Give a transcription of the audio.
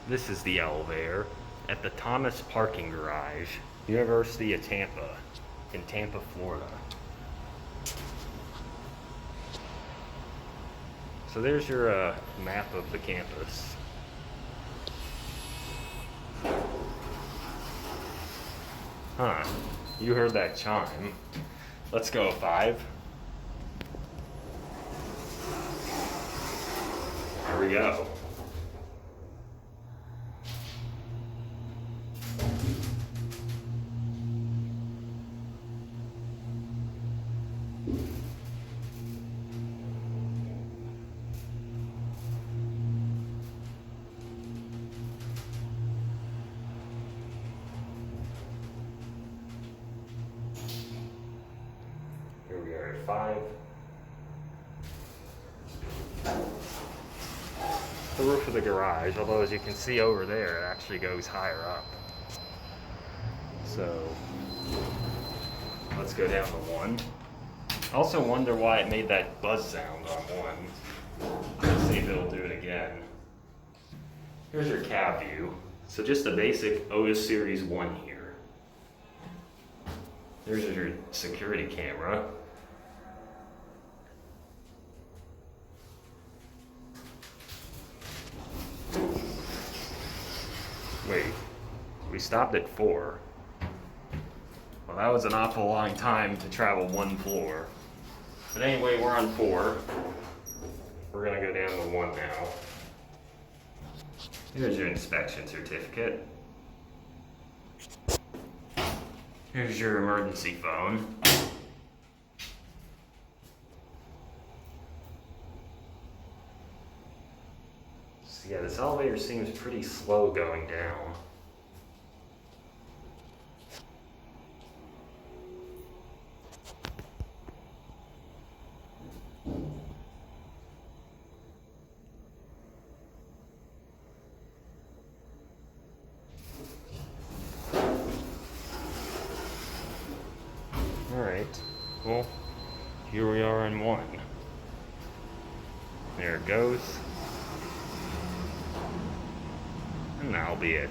This is the elevator at the Thomas Parking Garage, University of Tampa, in Tampa, Florida. So there's your map of the campus. Huh, you heard that chime. Let's go, 5. Here we go. Here we are at 5. The roof of the garage, although as you can see over there, it actually goes higher up. So, let's go down to 1. I also wonder why it made that buzz sound on 1. Let's see if it'll do it again. Here's your cab view. So just a basic Otis Series 1 here. There's your security camera. Wait, we stopped at 4. Well, that was an awful long time to travel 1 floor. But anyway, we're on 4. We're gonna go down to 1 now. Here's your inspection certificate. Here's your emergency phone. So yeah, this elevator seems pretty slow going down. Alright, well, here we are in 1. There it goes. And that'll be it.